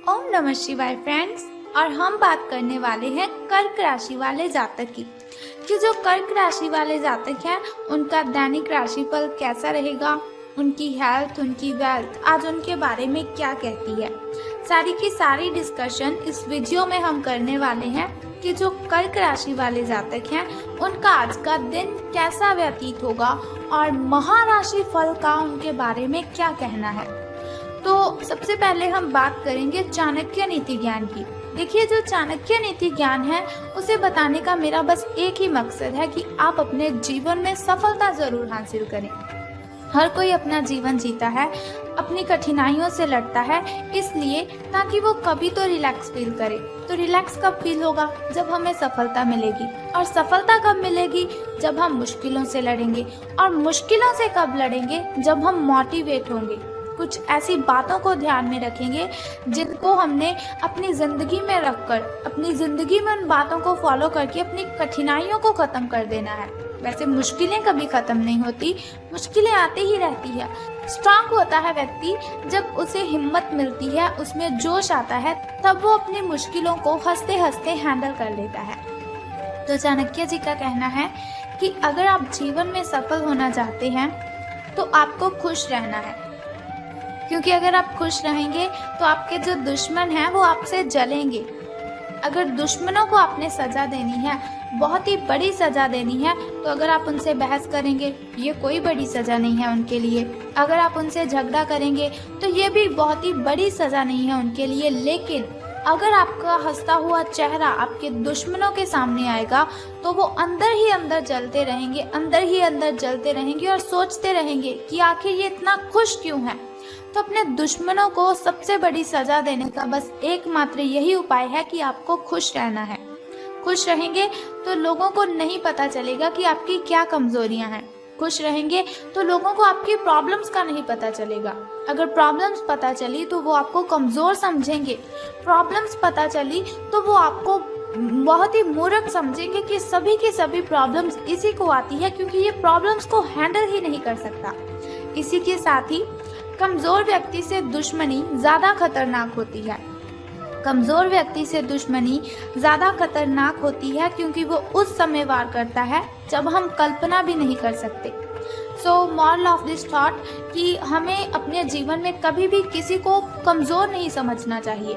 ओम नमः शिवाय फ्रेंड्स। और हम बात करने वाले हैं कर्क राशि वाले जातक की कि जो कर्क राशि वाले जातक हैं उनका दैनिक राशिफल कैसा रहेगा, उनकी हेल्थ, उनकी वेल्थ आज उनके बारे में क्या कहती है। सारी की सारी डिस्कशन इस वीडियो में हम करने वाले हैं कि जो कर्क राशि वाले जातक हैं उनका आज का दिन कैसा व्यतीत होगा और महाराशि फल का उनके बारे में क्या कहना है। तो सबसे पहले हम बात करेंगे चाणक्य नीति ज्ञान की। देखिए, जो चाणक्य नीति ज्ञान है उसे बताने का मेरा बस एक ही मकसद है कि आप अपने जीवन में सफलता जरूर हासिल करें। हर कोई अपना जीवन जीता है, अपनी कठिनाइयों से लड़ता है, इसलिए ताकि वो कभी तो रिलैक्स फील करे। तो रिलैक्स कब फील होगा? जब हमें सफलता मिलेगी। और सफलता कब मिलेगी? जब हम मुश्किलों से लड़ेंगे। और मुश्किलों से कब लड़ेंगे? जब हम मोटिवेट होंगे, कुछ ऐसी बातों को ध्यान में रखेंगे जिनको हमने अपनी जिंदगी में रखकर अपनी जिंदगी में उन बातों को फॉलो करके अपनी कठिनाइयों को खत्म कर देना है। वैसे मुश्किलें कभी खत्म नहीं होती, मुश्किलें आती ही रहती है। स्ट्रांग होता है व्यक्ति जब उसे हिम्मत मिलती है, उसमें जोश आता है, तब वो अपनी मुश्किलों को हंसते हंसते हैंडल कर लेता है। तो चाणक्य जी का कहना है कि अगर आप जीवन में सफल होना चाहते हैं तो आपको खुश रहना है, क्योंकि अगर आप खुश रहेंगे तो आपके जो दुश्मन हैं वो आपसे जलेंगे। अगर दुश्मनों को आपने सजा देनी है, बहुत ही बड़ी सजा देनी है, तो अगर आप उनसे बहस करेंगे ये कोई बड़ी सजा नहीं है उनके लिए। अगर आप उनसे झगड़ा करेंगे तो ये भी बहुत ही बड़ी सजा नहीं है उनके लिए। लेकिन अगर आपका हंसता हुआ चेहरा आपके दुश्मनों के सामने आएगा तो वो अंदर ही अंदर जलते रहेंगे, अंदर ही अंदर जलते रहेंगे और सोचते रहेंगे कि आखिर ये इतना खुश क्यों है। तो अपने दुश्मनों को सबसे बड़ी सजा देने का बस एकमात्र यही उपाय है कि आपको खुश रहना है। खुश रहेंगे तो लोगों को नहीं पता चलेगा कि आपकी क्या कमजोरियां हैं। खुश रहेंगे तो लोगों को आपकी प्रॉब्लम्स का नहीं पता चलेगा। अगर प्रॉब्लम्स पता चली तो वो आपको कमजोर समझेंगे। प्रॉब्लम्स पता चली तो वो आपको बहुत ही मूर्ख समझेंगे कि सभी की सभी प्रॉब्लम्स इसी को आती है, क्योंकि ये प्रॉब्लम्स को हैंडल ही नहीं कर सकता। इसी के साथ ही कमजोर व्यक्ति से दुश्मनी ज्यादा खतरनाक होती है। कमजोर व्यक्ति से दुश्मनी ज्यादा खतरनाक होती है क्योंकि वो उस समय वार करता है जब हम कल्पना भी नहीं कर सकते। So moral of this thought कि हमें अपने जीवन में कभी भी किसी को कमजोर नहीं समझना चाहिए।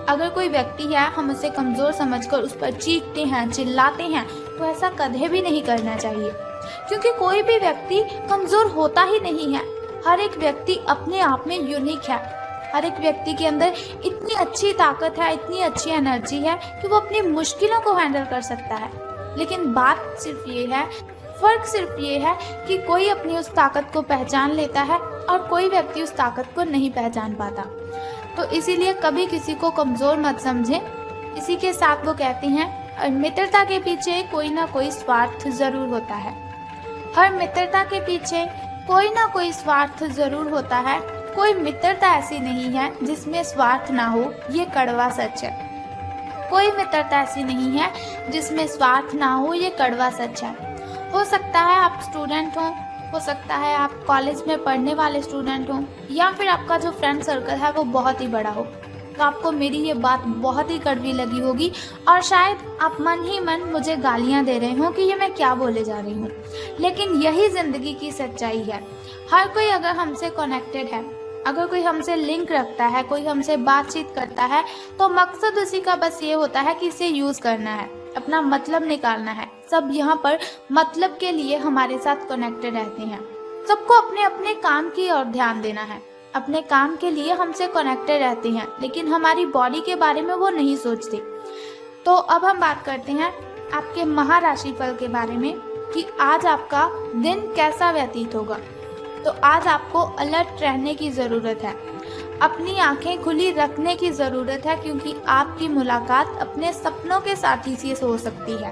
अगर कोई व्यक्ति है, हम उसे कमजोर समझकर उस पर चीखते हैं, चिल्लाते हैं, तो ऐसा कभी भी नहीं करना चाहिए, क्योंकि कोई भी व्यक्ति कमजोर होता ही नहीं है। हर एक व्यक्ति अपने आप में यूनिक है। हर एक व्यक्ति के अंदर इतनी अच्छी ताकत है, इतनी अच्छी एनर्जी है कि वो अपनी मुश्किलों को हैंडल कर सकता है। लेकिन बात सिर्फ ये है, फर्क सिर्फ ये है कि कोई अपनी उस ताकत को पहचान लेता है और कोई व्यक्ति उस ताकत को नहीं पहचान पाता। तो इसीलिए कभी किसी को कमजोर मत समझें। इसी के साथ वो कहते हैं, मित्रता के पीछे कोई ना कोई स्वार्थ जरूर होता है। हर मित्रता के पीछे कोई ना कोई स्वार्थ जरूर होता है। कोई मित्रता ऐसी नहीं है जिसमें स्वार्थ ना हो, ये कड़वा सच है। कोई मित्रता ऐसी नहीं है जिसमें स्वार्थ ना हो, ये कड़वा सच है। हो सकता है आप स्टूडेंट हो सकता है आप कॉलेज में पढ़ने वाले स्टूडेंट हो, या फिर आपका जो फ्रेंड सर्कल है वो बहुत ही बड़ा हो। तो आपको मेरी ये बात बहुत ही कड़वी लगी होगी और शायद आप मन ही मन मुझे गालियां दे रहे हो कि ये मैं क्या बोले जा रही हूँ। लेकिन यही जिंदगी की सच्चाई है। हर कोई अगर हमसे कनेक्टेड है, अगर कोई हमसे लिंक रखता है, कोई हमसे बातचीत करता है, तो मकसद उसी का बस ये होता है कि इसे यूज करना है, अपना मतलब निकालना है। सब यहाँ पर मतलब के लिए हमारे साथ कनेक्टेड रहते हैं। सबको अपने अपने काम की ओर ध्यान देना है, अपने काम के लिए हमसे कनेक्टेड रहते हैं, लेकिन हमारी बॉडी के बारे में वो नहीं सोचते। तो अब हम बात करते हैं आपके महाराशि फल के बारे में कि आज आपका दिन कैसा व्यतीत होगा। तो आज आपको अलर्ट रहने की ज़रूरत है, अपनी आंखें खुली रखने की ज़रूरत है, क्योंकि आपकी मुलाकात अपने सपनों के साथी से हो सकती है।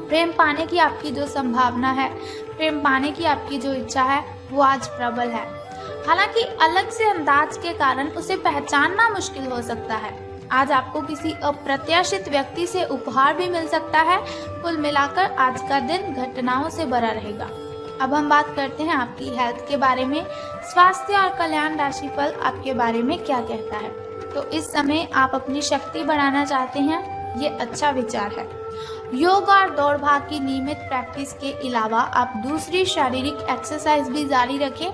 प्रेम पाने की आपकी जो संभावना है, प्रेम पाने की आपकी जो इच्छा है, वो आज प्रबल है। हालांकि अलग से अंदाज के कारण उसे पहचानना मुश्किल हो सकता है। आज आपको किसी अप्रत्याशित व्यक्ति से उपहार भी मिल सकता है। कुल मिलाकर आज का दिन घटनाओं से भरा रहेगा। अब हम बात करते हैं आपकी हेल्थ के बारे में। स्वास्थ्य और कल्याण राशिफल आपके बारे में क्या कहता है। तो इस समय आप अपनी शक्ति बढ़ाना चाहते हैं, ये अच्छा विचार है। योग और दौड़ भाग की नियमित प्रैक्टिस के अलावा आप दूसरी शारीरिक एक्सरसाइज भी जारी रखें।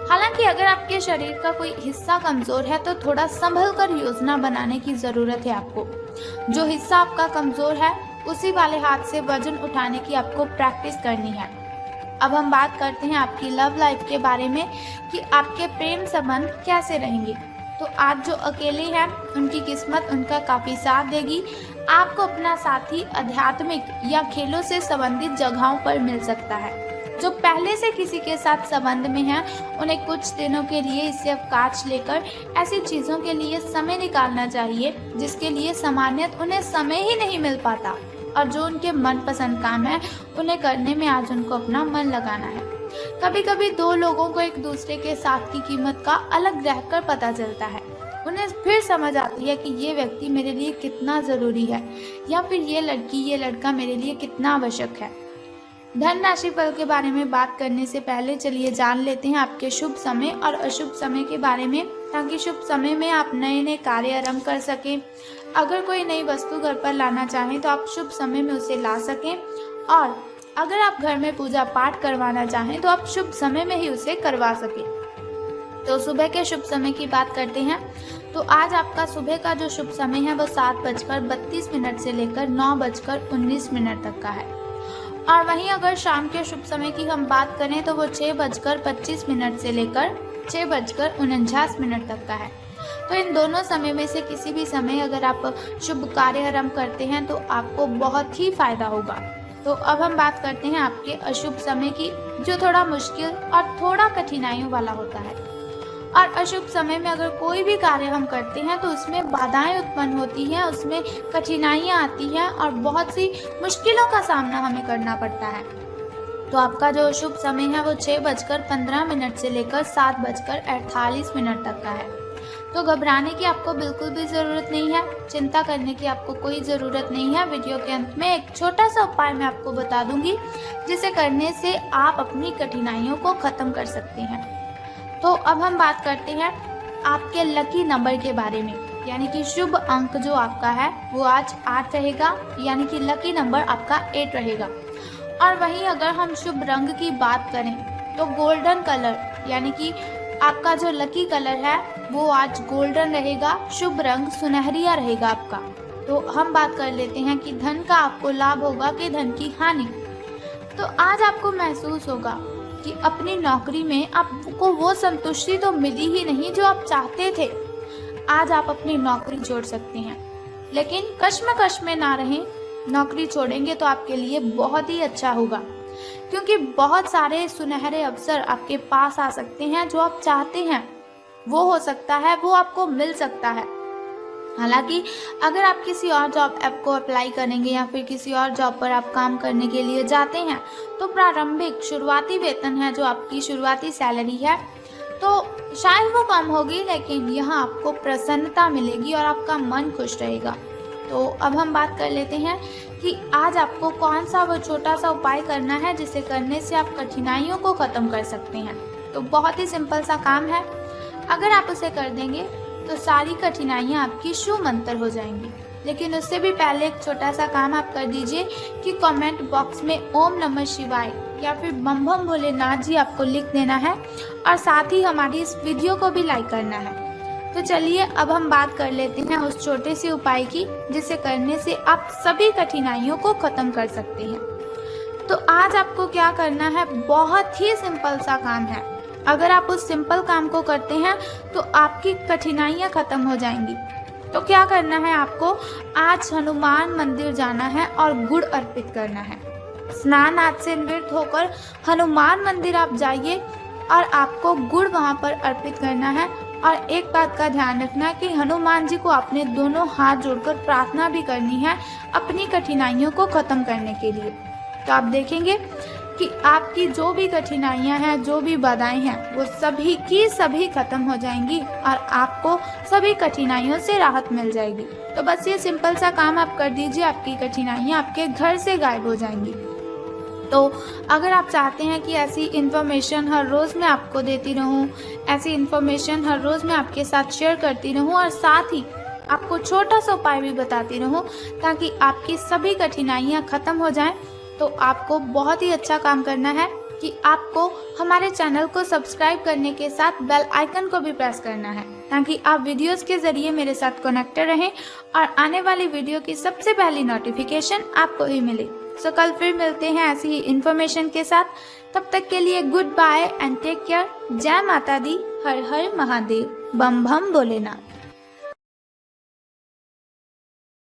हालांकि अगर आपके शरीर का कोई हिस्सा कमजोर है तो थोड़ा संभल कर योजना बनाने की जरूरत है आपको। जो हिस्सा आपका कमजोर है उसी वाले हाथ से वजन उठाने की आपको प्रैक्टिस करनी है। अब हम बात करते हैं आपकी लव लाइफ के बारे में कि आपके प्रेम संबंध कैसे रहेंगे। तो आज जो अकेले हैं उनकी किस्मत उनका काफ़ी साथ देगी। आपको अपना साथी आध्यात्मिक या खेलों से संबंधित जगहों पर मिल सकता है। जो पहले से किसी के साथ संबंध में हैं उन्हें कुछ दिनों के लिए इससे अवकाश लेकर ऐसी चीज़ों के लिए समय निकालना चाहिए जिसके लिए सामान्यतः उन्हें समय ही नहीं मिल पाता, और जो उनके मनपसंद काम है उन्हें करने में आज उनको अपना मन लगाना है। कभी कभी दो लोगों को एक दूसरे के साथ की कीमत का अलग रहकर पता चलता है। उन्हें फिर समझ आती है कि ये व्यक्ति मेरे लिए कितना ज़रूरी है, या फिर ये लड़की ये लड़का मेरे लिए कितना आवश्यक है। धन राशि फल के बारे में बात करने से पहले चलिए जान लेते हैं आपके शुभ समय और अशुभ समय के बारे में, ताकि शुभ समय में आप नए नए कार्य आरंभ कर सकें। अगर कोई नई वस्तु घर पर लाना चाहें तो आप शुभ समय में उसे ला सकें, और अगर आप घर में पूजा पाठ करवाना चाहें तो आप शुभ समय में ही उसे करवा सकें। तो सुबह के शुभ समय की बात करते हैं। तो आज आपका सुबह का जो शुभ समय है वो 7:32 से लेकर 9:19 तक का है। और वहीं अगर शाम के शुभ समय की हम बात करें तो वो 6:25 से लेकर 6:49 तक का है। तो इन दोनों समय में से किसी भी समय अगर आप शुभ कार्य आरंभ करते हैं तो आपको बहुत ही फायदा होगा। तो अब हम बात करते हैं आपके अशुभ समय की, जो थोड़ा मुश्किल और थोड़ा कठिनाइयों वाला होता है। और अशुभ समय में अगर कोई भी कार्य हम करते हैं तो उसमें बाधाएं उत्पन्न होती हैं, उसमें कठिनाइयां आती हैं और बहुत सी मुश्किलों का सामना हमें करना पड़ता है। तो आपका जो शुभ समय है वो 6:15 से लेकर 7:48 तक का है। तो घबराने की आपको बिल्कुल भी ज़रूरत नहीं है, चिंता करने की आपको कोई ज़रूरत नहीं है। वीडियो के अंत में एक छोटा सा उपाय मैं आपको बता दूंगी जिसे करने से आप अपनी कठिनाइयों को ख़त्म कर सकते हैं। तो अब हम बात करते हैं आपके लकी नंबर के बारे में, यानी कि शुभ अंक जो आपका है वो आज 8 रहेगा, यानी कि लकी नंबर आपका 8 रहेगा। और वहीं अगर हम शुभ रंग की बात करें तो गोल्डन कलर, यानी कि आपका जो लकी कलर है वो आज गोल्डन रहेगा। शुभ रंग सुनहरिया रहेगा आपका। तो हम बात कर लेते हैं कि धन का आपको लाभ होगा कि धन की हानि। तो आज आपको महसूस होगा कि अपनी नौकरी में आपको वो संतुष्टि तो मिली ही नहीं जो आप चाहते थे। आज आप अपनी नौकरी छोड़ सकते हैं, लेकिन कश्मकश में ना रहें। नौकरी छोड़ेंगे तो आपके लिए बहुत ही अच्छा होगा, क्योंकि बहुत सारे सुनहरे अवसर आपके पास आ सकते हैं। जो आप चाहते हैं वो हो सकता है, वो आपको मिल सकता है। हालांकि अगर आप किसी और जॉब ऐप को अप्लाई करेंगे या फिर किसी और जॉब पर आप काम करने के लिए जाते हैं तो प्रारंभिक शुरुआती वेतन है, जो आपकी शुरुआती सैलरी है, तो शायद वो कम होगी, लेकिन यहाँ आपको प्रसन्नता मिलेगी और आपका मन खुश रहेगा। तो अब हम बात कर लेते हैं कि आज आपको कौन सा वो छोटा सा उपाय करना है जिसे करने से आप कठिनाइयों को ख़त्म कर सकते हैं। तो बहुत ही सिंपल सा काम है, अगर आप उसे कर देंगे तो सारी कठिनाइयाँ आपकी शूमंतर हो जाएंगी। लेकिन उससे भी पहले एक छोटा सा काम आप कर दीजिए कि कमेंट बॉक्स में ओम नमः शिवाय या फिर बम बम भोलेनाथ जी आपको लिख देना है, और साथ ही हमारी इस वीडियो को भी लाइक करना है। तो चलिए अब हम बात कर लेते हैं उस छोटे से उपाय की जिसे करने से आप सभी कठिनाइयों को ख़त्म कर सकते हैं। तो आज आपको क्या करना है, बहुत ही सिंपल सा काम है। अगर आप उस सिंपल काम को करते हैं तो आपकी कठिनाइयाँ ख़त्म हो जाएंगी। तो क्या करना है, आपको आज हनुमान मंदिर जाना है और गुड़ अर्पित करना है। स्नान आदि से निवृत्त होकर हनुमान मंदिर आप जाइए और आपको गुड़ वहाँ पर अर्पित करना है। और एक बात का ध्यान रखना कि हनुमान जी को आपने दोनों हाथ जोड़कर प्रार्थना भी करनी है अपनी कठिनाइयों को ख़त्म करने के लिए। तो आप देखेंगे कि आपकी जो भी कठिनाइयां हैं, जो भी बाधाएं हैं, वो सभी की सभी खत्म हो जाएंगी और आपको सभी कठिनाइयों से राहत मिल जाएगी। तो बस ये सिंपल सा काम आप कर दीजिए, आपकी कठिनाइयां आपके घर से गायब हो जाएंगी। तो अगर आप चाहते हैं कि ऐसी इन्फॉर्मेशन हर रोज़ मैं आपको देती रहूं, ऐसी इन्फॉर्मेशन हर रोज़ मैं आपके साथ शेयर करती रहूं और साथ ही आपको छोटा सा उपाय भी बताती रहूं ताकि आपकी सभी कठिनाइयां ख़त्म हो जाएं, तो आपको बहुत ही अच्छा काम करना है कि आपको हमारे चैनल को सब्सक्राइब करने के साथ बेल आइकन को भी प्रेस करना है ताकि आप वीडियोस के ज़रिए मेरे साथ कनेक्टेड रहें और आने वाली वीडियो की सबसे पहली नोटिफिकेशन आपको ही मिले। सो कल फिर मिलते हैं ऐसी ही इन्फॉर्मेशन के साथ। तब तक के लिए goodbye and take care. जय माता दी, हर हर महादेव, बम बम भोलेनाथ।